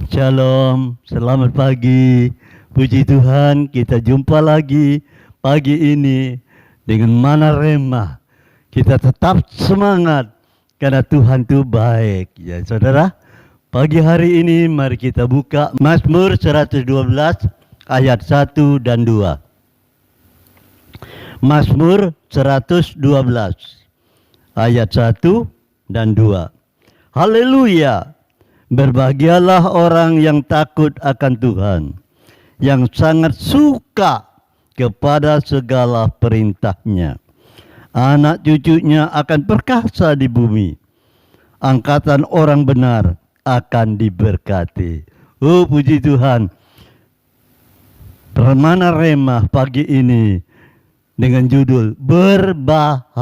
Shalom, selamat pagi. Puji Tuhan, kita jumpa lagi pagi ini dengan Mana Rema. Kita tetap semangat karena Tuhan itu baik. Ya, saudara, pagi hari ini mari kita buka Mazmur 112 ayat 1 dan 2. Mazmur 112 ayat 1 dan 2. Haleluya! Berbahagialah orang yang takut akan Tuhan, yang sangat suka kepada segala perintahnya. Anak cucunya akan perkasa di bumi. Angkatan orang benar akan diberkati. Oh, puji Tuhan. Mana Rema pagi ini dengan judul berbahagia.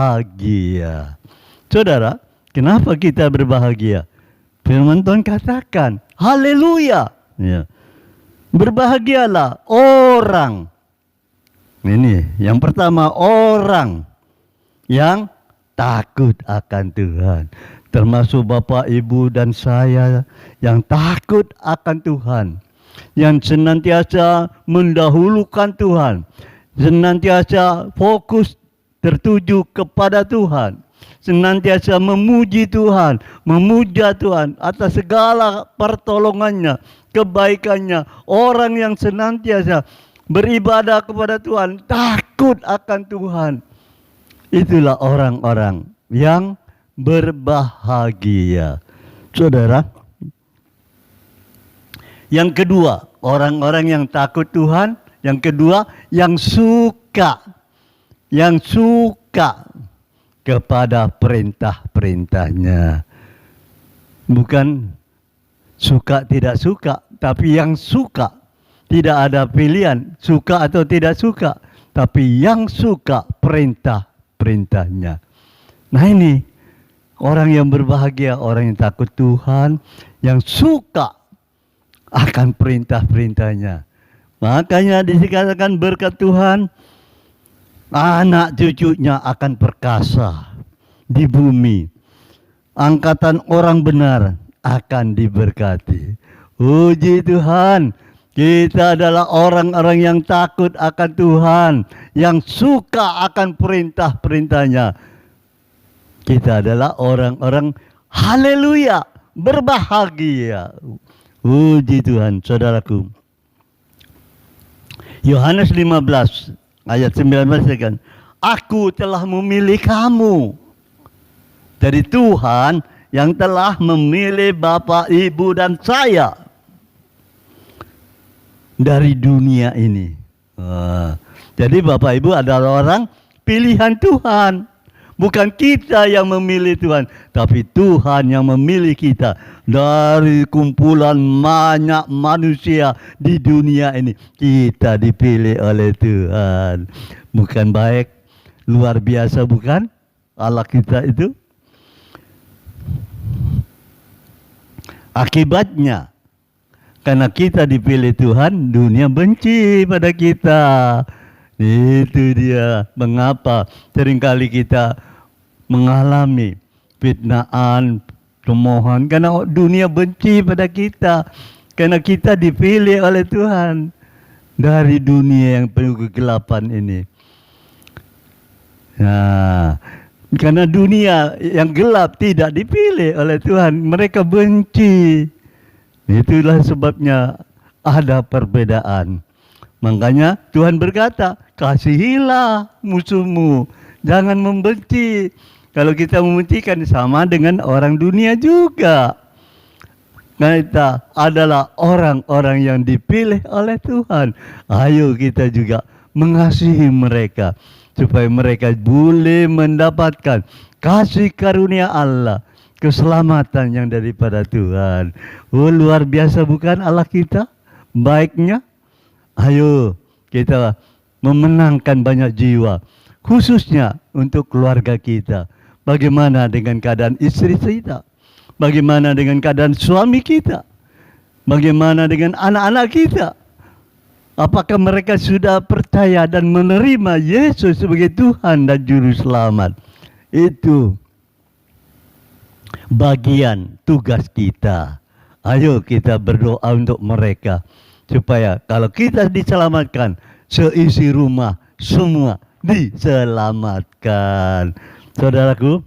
Saudara, kenapa kita berbahagia? Firman Tuhan katakan, haleluya. Ya. Berbahagialah orang. Ini yang pertama, orang yang takut akan Tuhan. Termasuk Bapak, Ibu, dan saya yang takut akan Tuhan. Yang senantiasa mendahulukan Tuhan. Senantiasa fokus tertuju kepada Tuhan. Senantiasa memuji Tuhan, memuja Tuhan atas segala pertolongannya, kebaikannya. Orang yang senantiasa beribadah kepada Tuhan, takut akan Tuhan. Itulah orang-orang yang berbahagia. Saudara, yang kedua, orang-orang yang takut Tuhan. Yang kedua, yang suka. Yang suka kepada perintah-perintahnya. Bukan suka tidak suka, tapi yang suka. Tidak ada pilihan, suka atau tidak suka. Tapi yang suka perintah-perintahnya. Nah ini, orang yang berbahagia, orang yang takut Tuhan, yang suka akan perintah-perintahnya. Makanya dikatakan berkat Tuhan, anak cucunya akan perkasa di bumi. Angkatan orang benar akan diberkati. Puji Tuhan, kita adalah orang-orang yang takut akan Tuhan, yang suka akan perintah-perintahnya. Kita adalah orang-orang haleluya, berbahagia. Puji Tuhan, saudaraku. Yohanes 15 ayat 19 kan, aku telah memilih kamu dari Tuhan yang telah memilih Bapak, Ibu, dan saya dari dunia ini. Jadi Bapak Ibu adalah orang pilihan Tuhan. Bukan kita yang memilih Tuhan, tapi Tuhan yang memilih kita dari kumpulan banyak manusia di dunia ini. Kita dipilih oleh Tuhan. Bukan baik, luar biasa bukan Allah kita itu? Akibatnya, karena kita dipilih Tuhan, dunia benci pada kita. Itu dia mengapa seringkali kita mengalami fitnaan, cemoohan, karena dunia benci pada kita, karena kita dipilih oleh Tuhan dari dunia yang penuh kegelapan ini. Nah, karena dunia yang gelap tidak dipilih oleh Tuhan, mereka benci. Itulah sebabnya ada perbedaan. Makanya Tuhan berkata, kasihilah musuhmu, jangan membenci. Kalau kita membenci kan sama dengan orang dunia juga. Karena kita adalah orang-orang yang dipilih oleh Tuhan. Ayo kita juga mengasihi mereka, supaya mereka boleh mendapatkan kasih karunia Allah, keselamatan yang daripada Tuhan. Oh, luar biasa bukan Allah kita? Baiknya. Ayo kita memenangkan banyak jiwa, khususnya untuk keluarga kita. Bagaimana dengan keadaan istri kita? Bagaimana dengan keadaan suami kita? Bagaimana dengan anak-anak kita? Apakah mereka sudah percaya dan menerima Yesus sebagai Tuhan dan Juru Selamat? Itu bagian tugas kita. Ayo kita berdoa untuk mereka. Supaya kalau kita diselamatkan, seisi rumah semua diselamatkan. Saudaraku,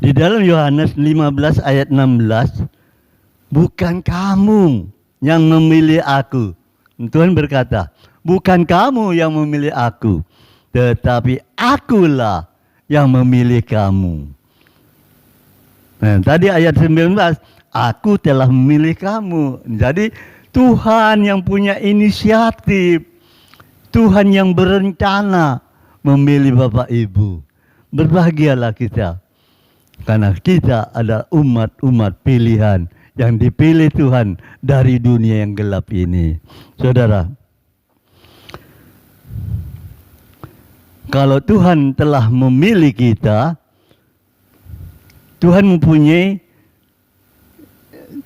di dalam Yohanes 15 ayat 16, bukan kamu yang memilih aku. Tuhan berkata, bukan kamu yang memilih aku, tetapi akulah yang memilih kamu. Nah, tadi ayat 19, aku telah memilih kamu. Jadi Tuhan yang punya inisiatif, Tuhan yang berencana memilih Bapak Ibu. Berbahagialah kita, karena kita adalah umat-umat pilihan yang dipilih Tuhan dari dunia yang gelap ini. Saudara, kalau Tuhan telah memilih kita, Tuhan mempunyai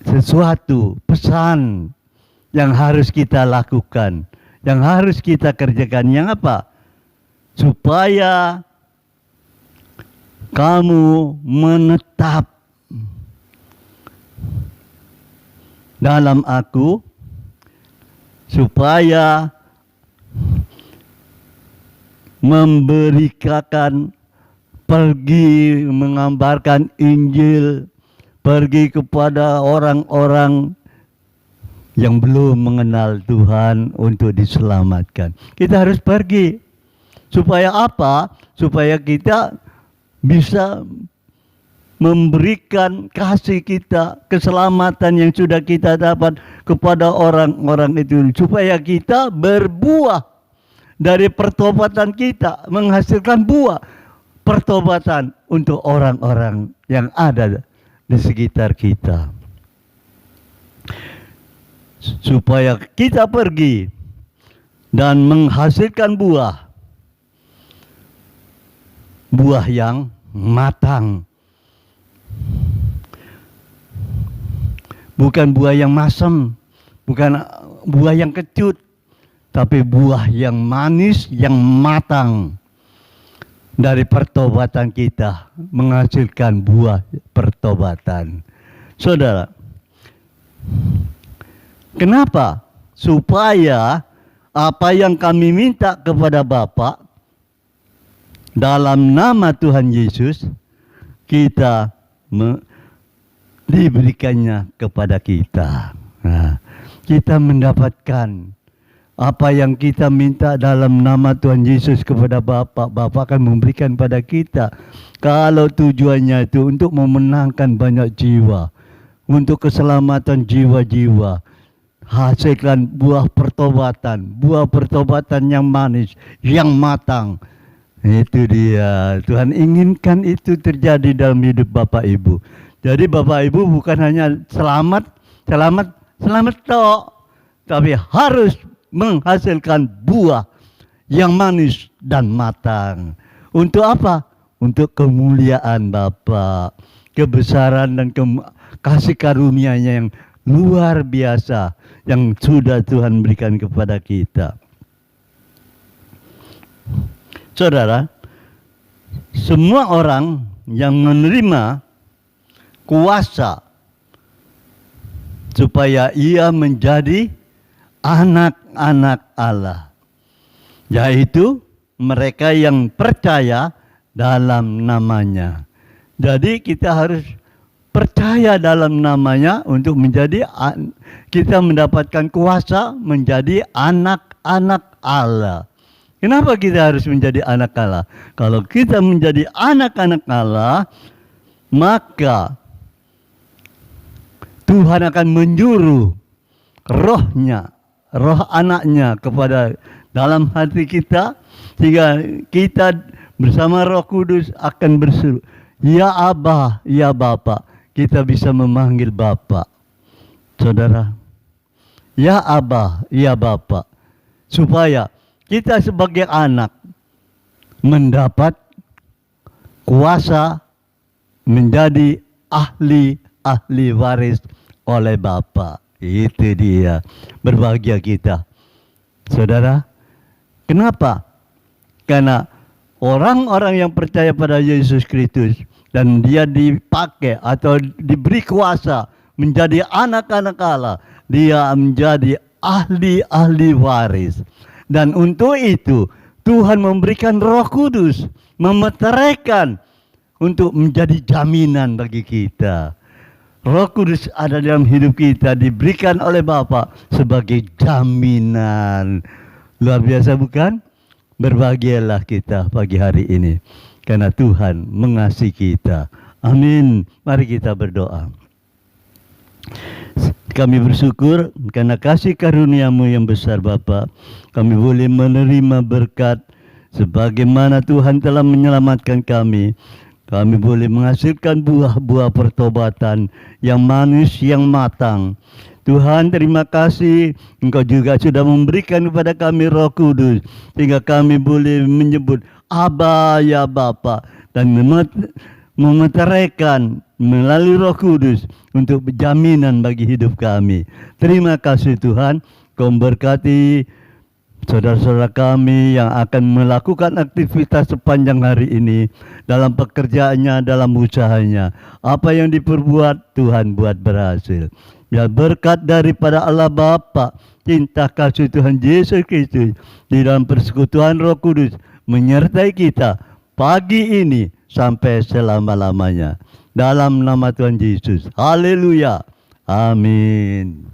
sesuatu pesan yang harus kita lakukan, yang harus kita kerjakan. Yang apa? Supaya kamu menetap dalam aku, supaya memberikan, pergi mengabarkan Injil, pergi kepada orang-orang yang belum mengenal Tuhan untuk diselamatkan. Kita harus pergi. Supaya apa? Supaya kita bisa memberikan kasih kita, keselamatan yang sudah kita dapat kepada orang-orang itu. Supaya kita berbuah dari pertobatan kita, menghasilkan buah pertobatan untuk orang-orang yang ada di sekitar kita. Supaya kita pergi dan menghasilkan buah yang matang. Bukan buah yang masam, bukan buah yang kecut, tapi buah yang manis, yang matang. Dari pertobatan kita menghasilkan buah pertobatan. Saudara, kenapa? Supaya apa yang kami minta kepada Bapa dalam nama Tuhan Yesus, kita diberikannya kepada kita. Nah, kita mendapatkan apa yang kita minta dalam nama Tuhan Yesus kepada Bapa, Bapa akan memberikan pada kita. Kalau tujuannya itu untuk memenangkan banyak jiwa, untuk keselamatan jiwa-jiwa, hasilkan buah pertobatan yang manis, yang matang. Itu dia. Tuhan inginkan itu terjadi dalam hidup Bapak Ibu. Jadi Bapak Ibu bukan hanya selamat tok, tapi harus menghasilkan buah yang manis dan matang. Untuk apa? Untuk kemuliaan Bapa, kebesaran dan kasih karunia-Nya yang luar biasa yang sudah Tuhan berikan kepada kita. Saudara, semua orang yang menerima kuasa supaya ia menjadi anak-anak Allah, yaitu mereka yang percaya dalam namanya. Jadi kita harus percaya dalam namanya untuk menjadi, kita mendapatkan kuasa menjadi anak-anak Allah. Kenapa kita harus menjadi anak Allah? Kalau kita menjadi anak-anak Allah, maka Tuhan akan menyuruh rohnya, roh anaknya kepada dalam hati kita, sehingga kita bersama Roh Kudus akan berseru, ya Abah, ya Bapa. Kita bisa memanggil Bapa. Saudara, ya Abah, ya Bapa. Supaya kita sebagai anak mendapat kuasa menjadi ahli waris oleh Bapa. Itu dia, berbahagia kita. Saudara, kenapa? Karena orang-orang yang percaya pada Yesus Kristus, dan dia dipakai atau diberi kuasa menjadi anak-anak Allah, dia menjadi ahli-ahli waris. Dan untuk itu Tuhan memberikan Roh Kudus, memeteraikan untuk menjadi jaminan bagi kita. Roh Kudus ada dalam hidup kita, diberikan oleh Bapa sebagai jaminan. Luar biasa bukan? Berbahagialah kita pagi hari ini, karena Tuhan mengasihi kita. Amin. Mari kita berdoa. Kami bersyukur karena kasih karunia-Mu yang besar Bapa. Kami boleh menerima berkat sebagaimana Tuhan telah menyelamatkan kami. Kami boleh menghasilkan buah-buah pertobatan yang manis, yang matang. Tuhan, terima kasih Engkau juga sudah memberikan kepada kami Roh Kudus, sehingga kami boleh menyebut Aba ya Bapa, dan memeteraikan melalui Roh Kudus untuk jaminan bagi hidup kami. Terima kasih Tuhan. Kau memberkati saudara-saudara kami yang akan melakukan aktivitas sepanjang hari ini, dalam pekerjaannya, dalam usahanya. Apa yang diperbuat, Tuhan buat berhasil. Ya, berkat daripada Allah Bapa, cinta kasih Tuhan Yesus Kristus, di dalam persekutuan Roh Kudus menyertai kita pagi ini sampai selama-lamanya. Dalam nama Tuhan Yesus. Haleluya. Amin.